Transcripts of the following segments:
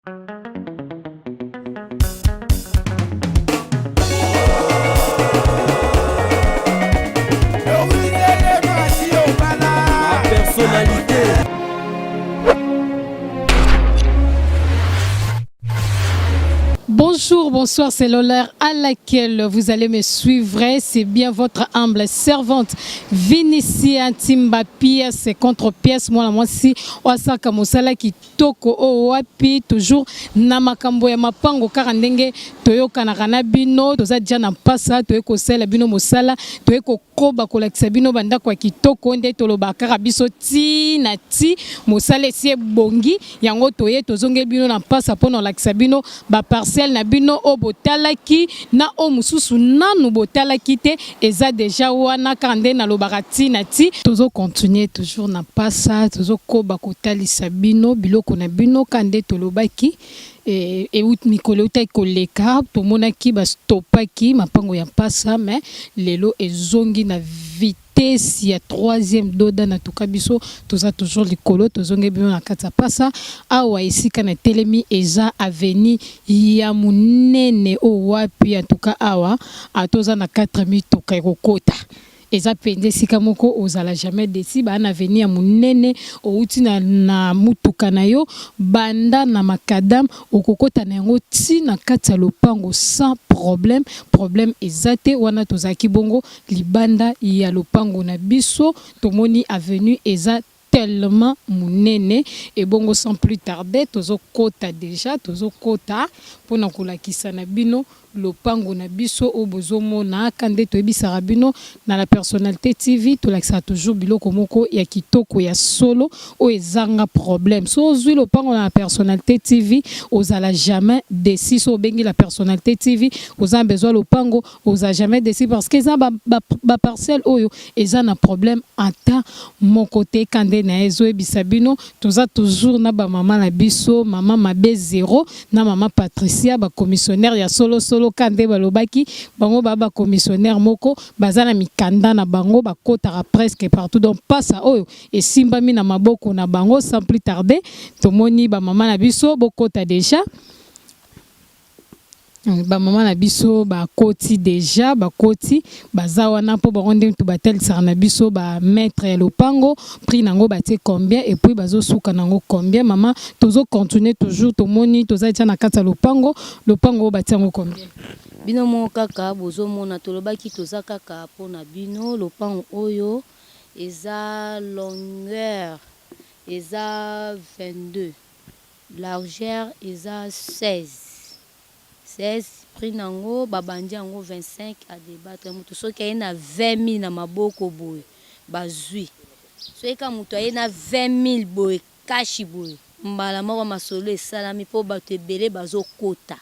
Personnalité. Bonjour, bonsoir, c'est l'heure à laquelle vous allez me suivre. C'est bien votre humble servante Vinicia Timba pièce contre pièce. Moi si Osaka Mosala qui toko o wapi toujours namakambo ya mapango karandenge toyoka na kana bino toza dia na pasa toyeko sela bino mosala toyeko koba kolakisa bino banda kwa kitoko nde toloba kaka biso ti na ti mosala si bongi yango toye tozonge bino na pasa pona lakisa bino ba parcelle na bino o botalaki na o mususu nanu botalaki te eza déjà wana kande na lobarati na ti tozo continuer toujours na pasa tozo koba kotalisa bino biloko na bino kande tolobaki et out mikolo utai koleka tomonaki ba stopaki mapango ya pasa mais lelo ezongi na vitesse ya troisième doda na tukabiso toza toujours likolo tozonge bino na kata pasa awa esika na telemi eza aveni ya munene o wapi en tout cas awa atoza na 4000 toka kokota eza pende sika moko ozala jamais desi ba na venir munene outi na mutuka na yo banda na makadam okokota na yango ti na kati ya lopango sans problème ezate wana tozaki bongo libanda ya lopango na biso tomoni avenue eza tellement munene et bongo sans plus tarder tozo kota déjà tozo kota pona kolakisa na bino lopango na biso obozomona kande toyebisaka bino na la personnalité TV tolakisa toujours biloko moko ya kitoko ya solo o ezanga problème so ozwi lopango na la personnalité TV ozala jamais déçu so bengi la personnalité TV oza besoin lopango oza jamais déçu parce que eza ba parcelle oyo eza na problème ata mon côté kande na ezo ebisa bino toza toujours na ba mama na biso mama mabe 0 na mama Patricia ba commissionnaire ya solo kande balobaki bango baba commissionnaire moko bazana mikanda na bango bakotaka presque partout donc pasa oyo esimbami na maboko na bango sans plus tarder tomoni ba mama na biso bokota déjà ba mama na biso ba koti déjà ba koti bazawa na po baronde to batel na biso ba maître ya lopango prix nango batie combien et puis bazo suka nango combien mama tozo continuer toujours tomoni toza tia na kata lopango batie ngo combien bino mo kaka bozo mona tolobaki toza kaka pona bino lopango oyo eza longueur eza 22 largeur eza 16 prix nango babandi yango 25 à débattre mutu soki aye na 20 000 na maboko boye bazwi soki mutu aye na 20 000 boye kashi boye mbala moko masolo esalami po bato ebele bazokota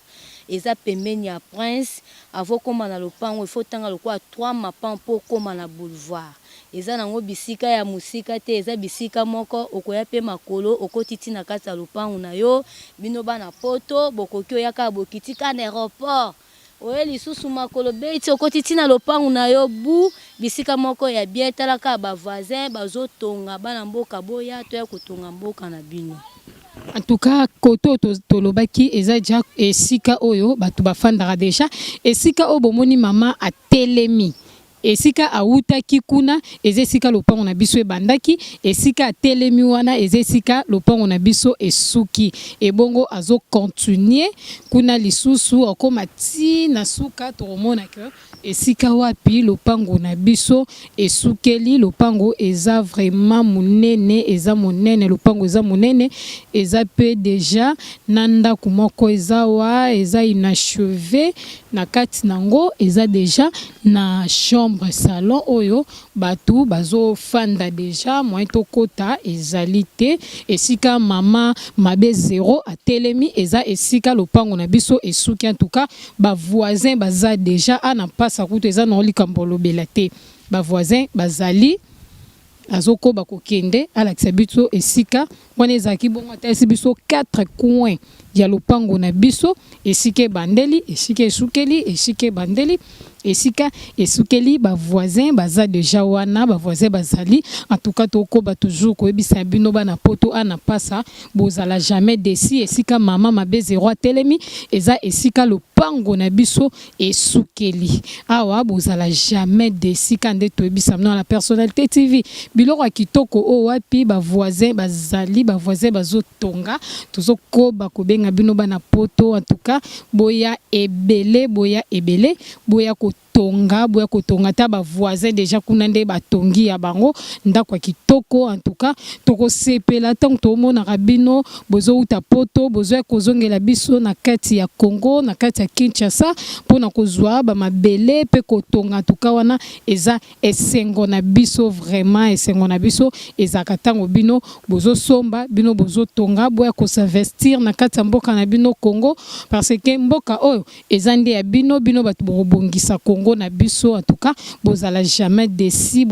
eza pembeni ya prince avo koma na lopango ifo tanga lokwa 3 mapan po koma na boulevard eza nango bisika ya musika te eza bisika moko okoya pe makolo okotiti na kati ya lopango na yo bino bana poto bokoki oyaka bokitika na aéroport oye lisusu makolo beiti okotiti na lopango na yo bu bisika moko ya bien talaka ba voisin bazotonga bana mboka boya to ya kotonga mboka na bino. En tout cas, koto tolobaki eza ja esika oyo batu bafandaka déjà esika obomoni mama a telemi esika autaki kuna ezesika lopango na biso ebandaki esika telemi wana ezesika lopango na biso esuki ebongo azo continuer kuna lisusu akoma ti na suka tomona que esika wapi lopango na biso esukeli lopango eza vraiment munene eza munene lopango eza munene eza pe déjà nanda kumoko eza wa eza inachevé na kati nango eza déjà na chambre salon oyo batu bazo fanda déjà moi to kota ezali te esika mama mabe 0 a telemi eza esika lopango na biso esuki en tout cas ba voisin baza déjà ana pasa kutu eza na likambo lobela te ba voisin bazali azoko bakokende alakisa biso esika wana ezalaki bongo atalisi biso 4 coins ya lopango na biso esika ebandeli esika esukeli esika ebandeli esika esukeli ba voisin baza déjà wana ba voisin bazali en tout cas tokoba toujours koyebisa bino bana poto ana pasa bozala jamais déci esika mama mabe 0 telemi eza esika lopango na biso esukeli awa bozala jamais déci kande toyebisa na la personnalité TV biloko ya kitoko o wapi ba voisin bazali ba voisin bazotonga tozokoba kobenga bino bana poto en tout cas boya ebele boya kotonga ta ba voisin déjà kuna nde batongi ya bango ndako ya kitoko en tout cas toko sepela tant to mona rabino bozo uta poto bozo kozongela biso na kati ya Congo na kati ya Kinshasa pona kozwa ba mabele pe kotonga en tout cas wana eza esengo na biso vraiment esengo na biso eza katango bino bozo somba bino bozo tonga boya ko s'investir na kati ya mboka na bino Congo parce que mboka oyo eza nde ya bino batu bobongisa Congo na biso en tout cas bozala jamais déci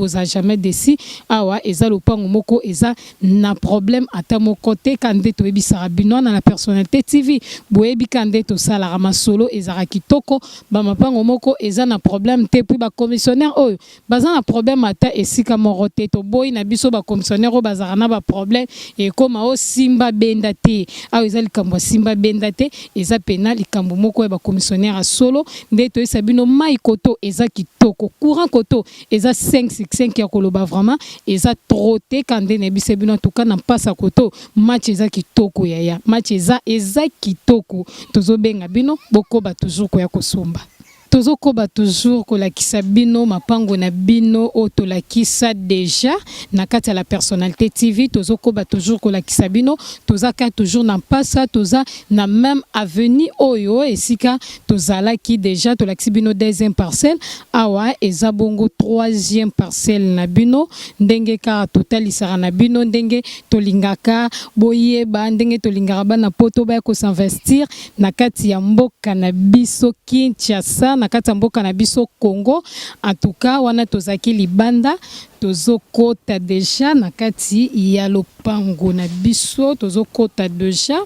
awa eza lopango moko eza na problème ata moko te kande toyebisaka bino na la personnalité TV boyebi kande tosalaka masolo ezaka kitoko bamapango moko eza na problème te puis ba commissionnaire oyo baza na problème ata esika moko te toboyi na biso ba commissionnaire oyo bazaka na ba problème ekoma o simba benda te awa eza likambo simba benda te eza pena likambo moko ya ba commissionnaire solo nde toyesa bino mai koto eza kitoko courant koto eza 565 ya koloba vraiment eza trop te kande na bise bino en tout cas na pasa koto match eza kitoko ya match eza kitoko tozobenga bino bokoba toujours ko ya kosomba tozokoba toujours kolakisa bino mapango na bino o tolakisa déjà na kati ya la personnalité TV tozokoba toujours kolakisa bino tozaka toujours na pasa toza na même avenue oyo esika tozalaki déjà tolakisi bino deuxième parcelle awa eza bongo troisième parcelle na bino ndenge ka totalisaka na bino ndenge tolingaka boyeba ndenge tolingaka bana poto ba ko s'investir na kati ya mboka na biso Kinshasa na kati mboka na biso Congo en tout cas wana tozaki libanda tozokota déjà na kati ya lopango na biso tozokota déjà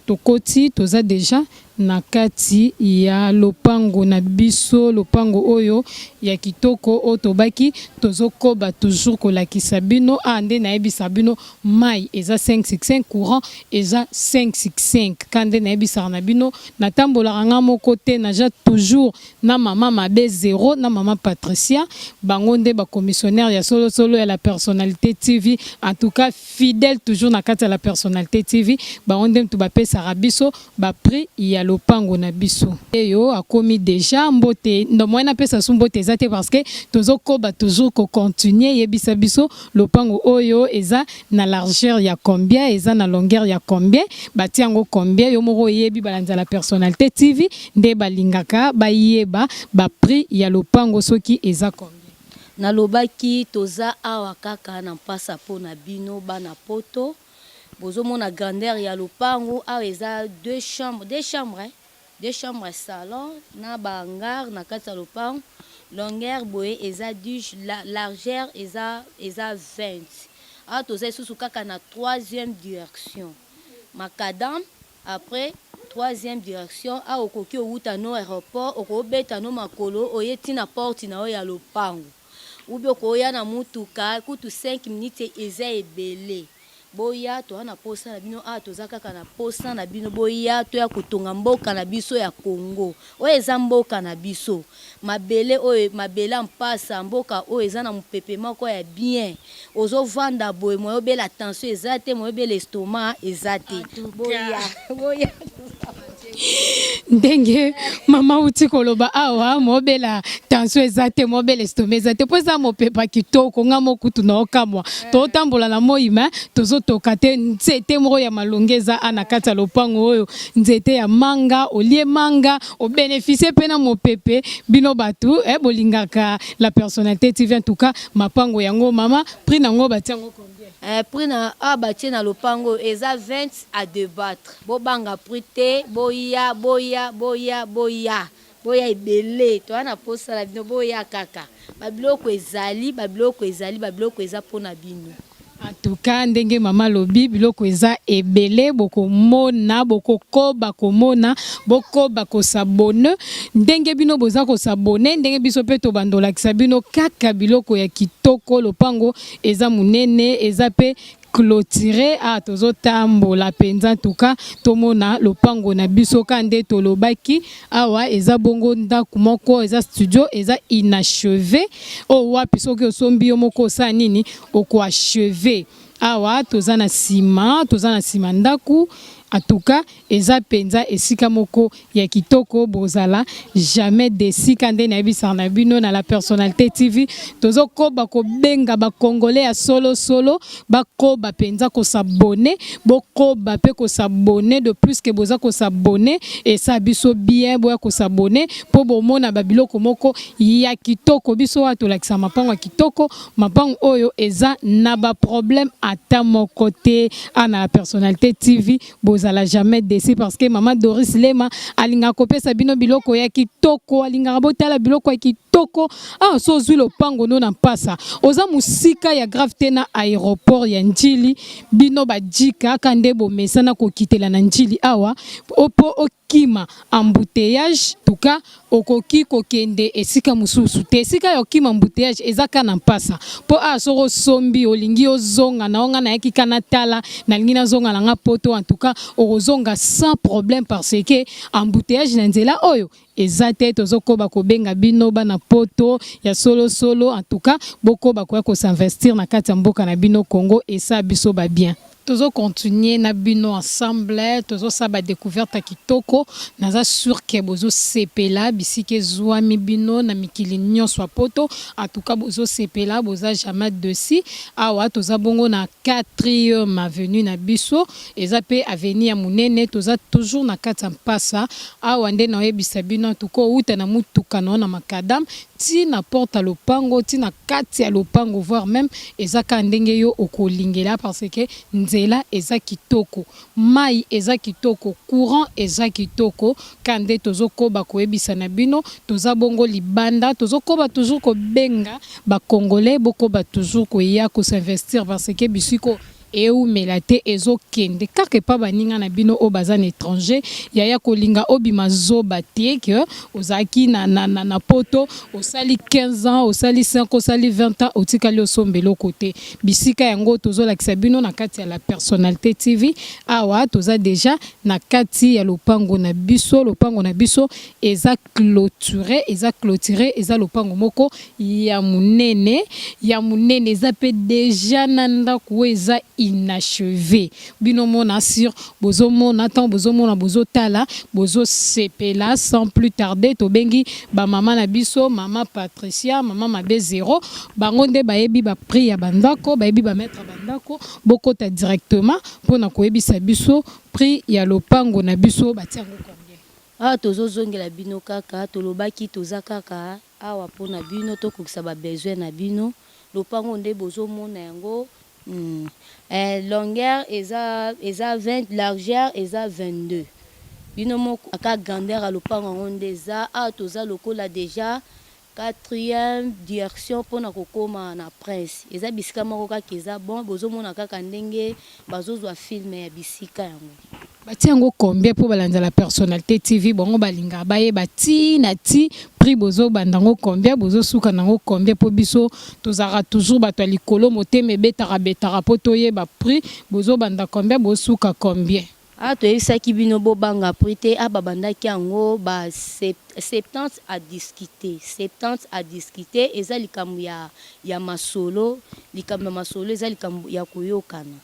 tokoti toza déjà na kati ya lopango na biso lopango oyo ya kitoko otobaki tozokoba toujours kolakisa bino ande na yebisa bino mai eza 565 courant eza 565 kande na yebisa na bino na tambola nga moko te naja toujours na mama mabe 0 na mama Patricia bango nde ba commissionnaire ya solo ya la personnalité TV en tout cas fidèle toujours na kati ya la personnalité TV bango nde to bapesa rabiso ba prix ya lopango na biso eyo akomi déjà mbote ndo moyena pesa su mbote ezate parce que tozokoba toujours ko continuer yebisa biso lopango oyo eza na largeur ya combien eza na longueur ya combien batiango combien yo moko yebi balanza la personnalité TV nde balingaka bayeba ba prix ya lopango soki eza combien nalobaki toza awa kaka na mpasa po na bino bana poto bozomona grandeur ya lopango awa eza deux chambres salon na bangar na kati ya lopango longueur boye eza 10 largeur eza 20 awa toza lisusu kaka na troisième direction macadam après troisième direction awa okoki outa no aéroport okobeta no makolo oye tina porte na oyo ya lopango ubi okoya na mutuka kutu 5 minutes eza ebele boya to na posa na bino a toza kaka na posa na bino boya to ya kotonga mboka na biso ya Congo oyo eza mboka na biso mabele oyo mabela mpasa mboka oyo eza na mupepe moko ya bien ozo vanda boye moyo bela tension eza te moyo bela estomac eza te boya ndenge mama uti koloba awa mobela tension ezate mobela estomac ezate poza mopepa kitoko nga mokutu na okamwa totambola na moyima tozotoka te nzete moko ya malongeza ana kati ya lopango oyo nzete ya manga olie manga o bénéficier pena mopepe bino batu bolingaka la personnalité TV en tout cas mapango yango mama prix nango batiango combien prix na abatie na lopango eza 20 à débattre bobanga prix te boya boya ebele to ana posa la bino boya kaka babiloko ezali babiloko eza pona bino. En tout cas, ndenge mama lobi biloko eza ebele boko mona boko koba komona boko bako s'abonner ndenge bino boza ko s'abonner ndenge biso pe to bandola kisabino kaka biloko ya kitoko lopango eza munene eza pe clôturé à tozo tambola penza en tout cas tomona lopango na biso kande tolobaki awa eza bongo ndaku moko eza studio eza inachevé o wapi soki osombi yo moko sa nini oko achevé awa toza na sima ndaku en tout cas eza penza esika moko ya kitoko bozala jamais déçu kande na bisar na bino na la personnalité TV tozo ko bako benga ba congolais ya solo bako ba penza ko s'abonner boko ba pe ko s'abonner de plus que boza ko s'abonner et ça biso bien boya ko s'abonner po bomona ba biloko moko ya kitoko biso wa to lakisa mapango ya kitoko mapango oyo eza na ba problème ata mon côté ana la personnalité TV bozala jamais déçu parce que maman Doris Lema alinga kopesa bino biloko ya kitoko alinga botala biloko ya kitoko so zwi lopango no na mpasa oza musika ya gravité na aéroport ya Njili bino bajika kande bomesana kokitela na Njili awa opo okima embouteillage tuka okoki kokende esika mususu te esika ya okima embouteillage ezaka na mpasa po soko sombi olingi ozonga na onga na yaki kana tala na lingi na zonga na nga poto en tout cas ozonga sans problème parce que embouteillage na nzela oyo ezate tozoko bakobenga bino bana poto ya solo en tout cas boko bakoya ko s'investir na kati ya mboka na bino Congo et ça biso ba bien tozo continuer na bino ensemble tozo saba découverte kitoko naza sûr que bozo sepela bisike zwami bino na mikili nyonso poto en tout cas bozo sepela boza jamais dessus awa toza bongo na 4e avenue na biso eza pe avenue ya munene toza toujours na kati mpasa awa nde na yebisa bino tuko uta na mutuka na makadam ti na porte à lopango ti na kati ya lopango voire même ezaka ndenge yo okolingela parce que nzela eza kitoko mai eza kitoko courant eza kitoko kande tozokoba koyebisa na bino toza bongo libanda tozokoba toujours ko benga ba congolais bokoba toujours ko ya ko s'investir parce que bisiko melate ezo kende kake pa baninga na bino o bazan étranger yaya kolinga obima zoba te que ozaki na poto osali 15 ans osali 5 osali 20 ans otikali osombelo côté bisika yango tozo lakisa bino na kati ya la personnalité TV awa toza déjà na kati ya lopango na biso eza clôturé eza lopango moko ya munene eza pe déjà nanda ko eza inachevé bino mona sur bozo mona tant bozo mona bozo tala bozo sepela sans plus tarder to bengi ba mama na biso mama Patricia mama mabe 0 bango nde bayebi ba prix ya bandako bayebi ba mettre bandako bokota directement pona koyebisa biso prix ya lopango na biso batiango combien tozo zongela bino kaka tolobaki toza kaka awa pona bino tokokisa ba besoin na bino lopango nde bozo mona yango longueur eza 20 largeur eza 22 bino moko aka grandeur à lopango ngonde eza toza lokola déjà 4e direction pona kokoma na prince eza bisika moko kaka eza bon bozomona kaka ndenge bazozwa film ya bisika yango batiango combien pour balanda la personnalité TV bongo balinga baye bati na ti prix bozo bandango combien bozo suka nango combien po biso tozara toujours bato likolo moteme betara poto ye ba prix bozo banda combien bosuka combien toyebisaki bino bobanga prix te babandaki yango ba 70 à discuter eza likambo ya masolo eza likambo ya koyokana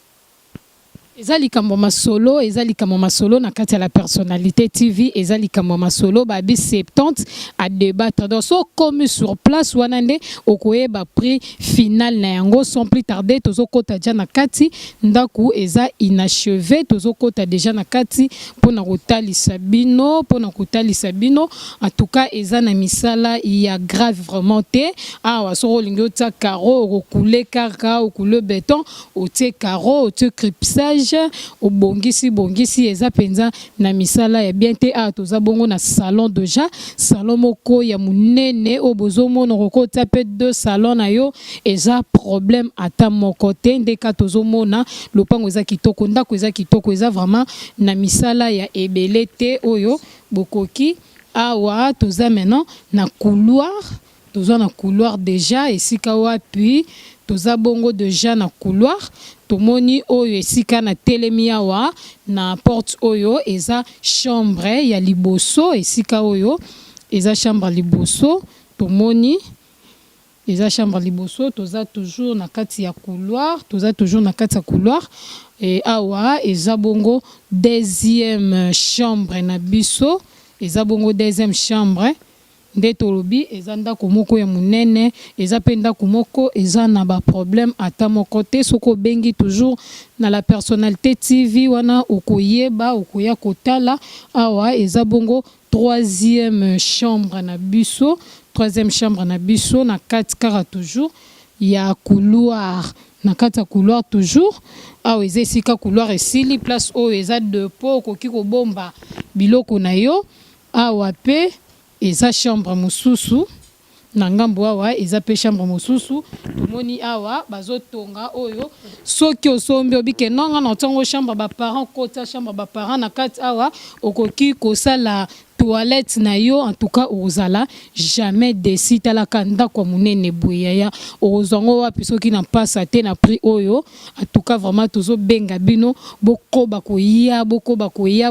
ezali kambo masolo na kati ya la personnalité TV ezali kambo masolo babi 70 à débattre donc so comme sur place wanande okoyeba prix final na yango sans plus tarder tozokota déjà na kati ndaku eza inachevé tozokota déjà na kati pona kotalisa bino en tout cas eza na misala ya grave vraiment te awa so lingi ota carreau okule kaka okule béton otie carreau otie cripsage ménage bongisi eza penza na misala ya bien te a toza bongo na salon déjà salon moko ya munene o bozomona kokota pe deux salons na yo eza problème ata moko te ndeka tozomona lopango eza kitoko ndako eza kitoko eza vraiment na misala ya ebele te oyo bokoki awa toza maintenant na couloir toza na couloir déjà esika wapi toza bongo déjà na couloir tomoni oyo esika na telemi awa na porte oyo eza chambre ya liboso esika oyo eza chambre liboso tomoni eza chambre liboso toza toujours na kati ya couloir et awa eza bongo deuxième chambre na biso eza bongo deuxième chambre nde tolobi eza ndako moko ya munene eza pe ndako moko eza na ba problème ata moko te soko bengi toujours na la personnalité TV wana okoyeba okoya kotala awa eza bongo troisième chambre na biso na kati kara toujours ya couloir na kati ya couloir toujours awa eza esika couloir esili place oyo eza depot okoki kobomba biloko na yo awa pe eza chambre mosusu na ngambo awa eza pe chambre mosusu tomoni awa bazotonga oyo soki osombi obike nonga na ntango chambre ba parents kota chambre ba parents na kati awa okoki kosala toilette na yo en tout cas ozala jamais décis talaka ndako munene boyaya ozongo wapi soki na pasa te na prix oyo en tout cas vraiment tozo benga bino bokoba koya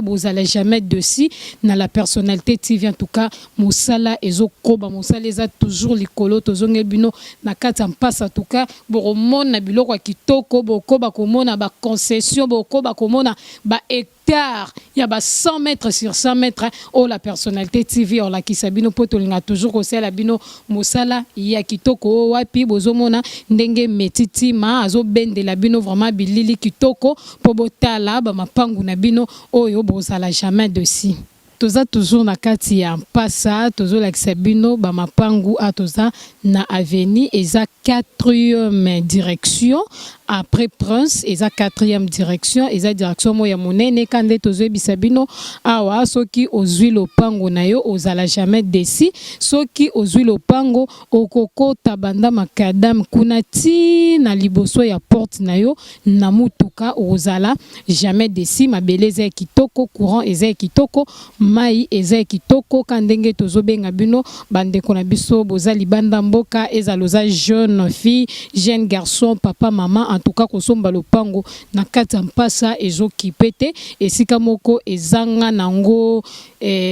bozala jamais décis na la personnalité TV en tout cas mosala ezokoba mosala eza toujours likolo tozonge bino na kati ya pasa en tout cas boromona biloko ya kitoko bokoba komona ba concession bokoba komona ba hectare ya ba 100 mètres sur 100 mètres oh la personnalité TV on la kisabino potolinga toujours kosala bino mosala ya kitoko wapi bozomona ndenge metitima azo bendela bino vraiment bilili kitoko po botala ba mapangu na bino oyo bozala jamais dessus toza toujours na kati ya mpasa tozo lakisa bino ba mapangu a toza na avenue eza 4e direction après Prince eza 4e direction eza direction moya monene kande tozo bisabino awa soki ozwi lopango na yo ozala jamais décis soki ozwi lopango okokota banda makadam kuna ti na liboso ya porte na yo na mutuka ozala jamais décis mabele eza kitoko courant eza kitoko mai eza kitoko kandenge tozo benga bino bande kona biso bozali banda mboka ezaloza jeune fille jeune garçon papa maman en tout cas kosomba lopango na kati mpasa ezokipete esika moko ezanga nango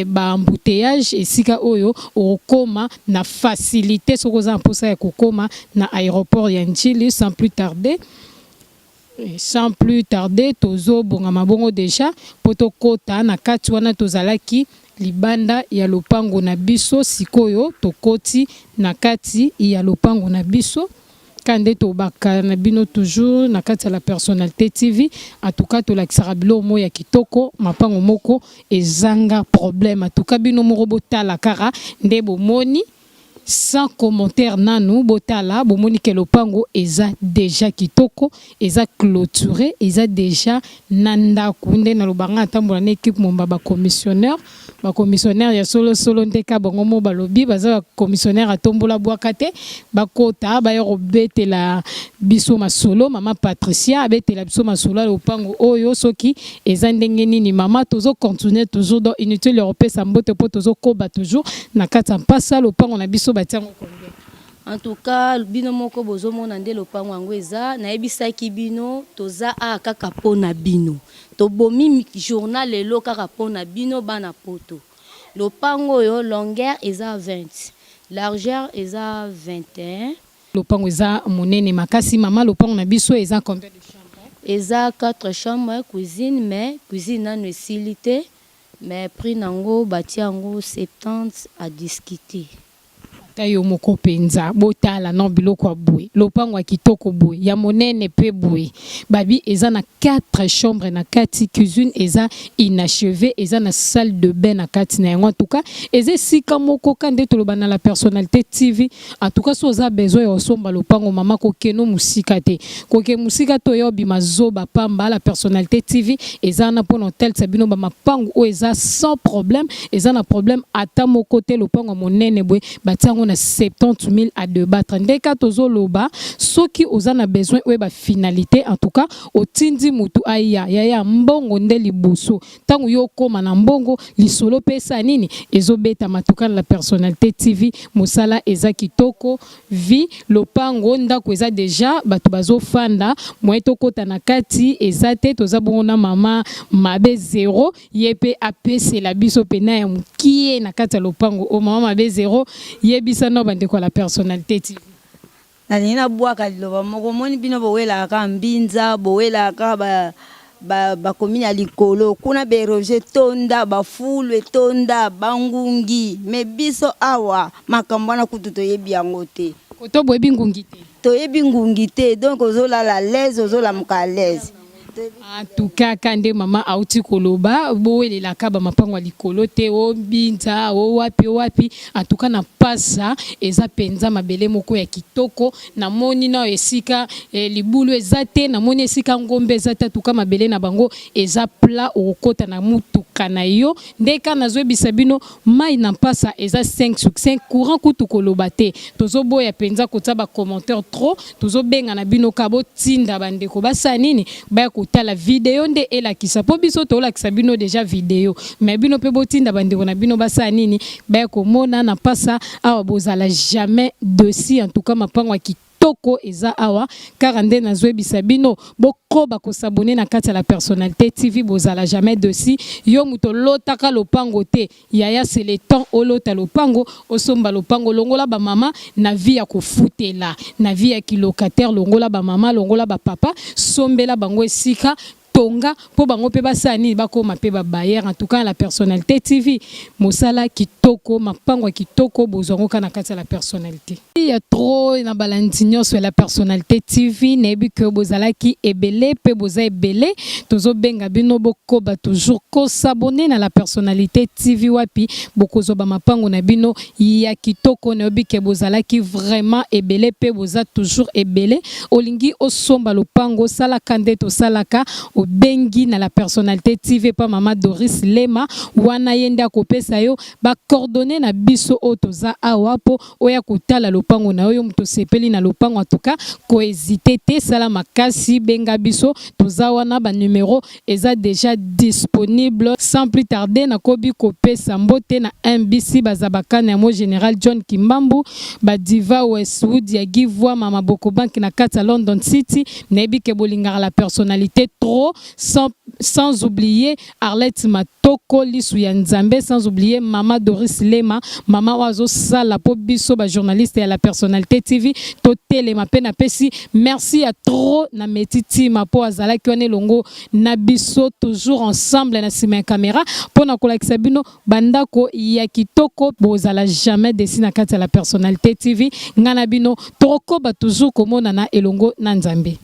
ba embouteillage esika oyo okoma na facilité sokoza mposa ya kokoma na aéroport ya Njili sans plus tarder tozo bonga mabongo déjà poto kota na kati wana tozalaki libanda ya lopango na biso sikoyo tokoti na kati ya lopango na biso kande tobaka na bino toujours na kati ya la personnalité TV en tout cas to lakisaka bilo mo ya kitoko mapango moko ezanga problème en tout cas bino moko botala kara nde bomoni sans commentaire nanu botala bomoni ke lopango eza déjà kitoko eza clôturé eza déjà nanda kunde na lobanga tambola na équipe momba ba commissionnaire ya solo ndeka bango mo balobi baza commissionnaire atombola bwakate bakota ba yo betela biso masolo mama Patricia betela biso masolo lopango oyo soki eza ndenge nini mama tozo continuer toujours dans inutile européen sambote po tozo koba toujours na kata mpasa lopango na biso batiango konde. En tout cas bino moko bozomona nde lopango yango eza nayebisaki bino toza a kaka pona bino tobomi journal lelo kaka pona bino bana poto lopango yo longueur eza 20 largeur eza 21 lopango eza monene makasi mama lopango na biso eza combien de chambres eza 4 chambres cuisine mais cuisine nano esilité mais prix nango bati yango 70 à discuter tayo moko penza botala non biloko abwe lopango kitoko bwe ya monene pe bwe babi eza na 4 chambres na kati cuisine eza inachevé eza na salle de bain na kati na yango en tout cas eza sika moko kande toloba na la personnalité TV en tout cas so za besoin ya osomba lopango mama ko keno musika te ko ke musika to yo bima zoba pamba la personnalité TV eza na pona hotel sabino ba mapango o eza sans problème eza na problème ata moko te lopango monene bwe batango na 70 000 à débattre ndeka tozo loba soki ozana besoin ou ba finalité en tout cas otindi mutu aya ya mbongo nde liboso tango yo koma na mbongo lisolo pesa nini ezobeta matuka la personnalité TV mosala eza kitoko vi lopango ndako eza déjà bato bazo fanda moeto kota na kati eza te toza bona mama mabe 0 yepe apese la biso pena ya mukie na kati lopango o mama mabe 0 yebisa no bande ko la personnalité TV na nina bwaka liloba moko moni bino bowela ka mbinza bowela ka ba komina likolo kuna be roger tonda ba fulu tonda bangungi me biso awa makambo na kutu toyebi yango te koto boyebi ngungi te toyebi ngungi te donc ozola la l'aise ozola muka l'aise. En tout cas, quand maman a outi koloba, boé la kaba mapango likolo te o binza o wapi. En tout cas, na pasa eza penza mabele moko ya kitoko na moni na esika libulu ezate na moni esika ngombe ezate tout cas mabele na bango eza plat okota na mutuka na yo ndeka na zwe bisabino mai na pasa eza 5 sur 5 courant kutu koloba te tozo boya penza kota ba commentaire trop tozo benga na bino kabo tinda bandeko basa nini ba la vidéo nde elakisa po biso to lakisa bino déjà vidéo mais bino pe botinda bandeko na bino basa nini ba ko mona na pasa awa bozala jamais dessus en tout cas mapango kitoko eza awa karande na zwebisa bino bokoba ko s'abonner na kati la personnalité TV bozala jamais dessus yo muto lotaka lopango te yaya c'est le temps olota lopango osomba lopango longola ba mama na vie ya kofutela na vie ya kilocataire longola ba mama longola ba papa sombela bango esika tonga po bango pe basani bakoma pe ba bayer en tout cas la personnalité TV mosala kitoko mapango kitoko bozongo kana kati la personnalité il y a trop na balandinyo sur la personnalité TV nebi que bozala ki ebele pe boza ebele tozo benga bino bokoba toujours ko s'abonner na la personnalité TV wapi bokozo ba mapango na bino ya kitoko nebi que bozala ki vraiment ebele pe boza toujours ebele olingi osomba lopango sala kandeto salaka bengi na la personnalité TV pa mama Doris Lema wana yenda kopesa yo ba coordonner na biso otoza awapo oya kutala lopango na yo mto sepeli na lopango en tout cas ko hésiter te sala makasi benga biso toza wana ba numéro eza déjà disponible sans plus tarder na kobi kopesa mbote na MBC bazabaka na mo général John Kimbambu ba diva Westwood ya Givwa mama Boko Bank na kata London City nebi ke bolingara la personnalité trop sans oublier Arlette Matoko Lisu ya Nzambe sans oublier Mama Doris Lema Mama Wazo Sala po biso ba journaliste et la personnalité TV totele mapena pesi merci à trop na metiti mapo azala ki one longo na biso toujours ensemble na sima caméra pona kolakisa bino bandako ya kitoko bozala jamais desi na kati la personnalité TV ngana bino toko ba toujours komona na elongo na Nzambe.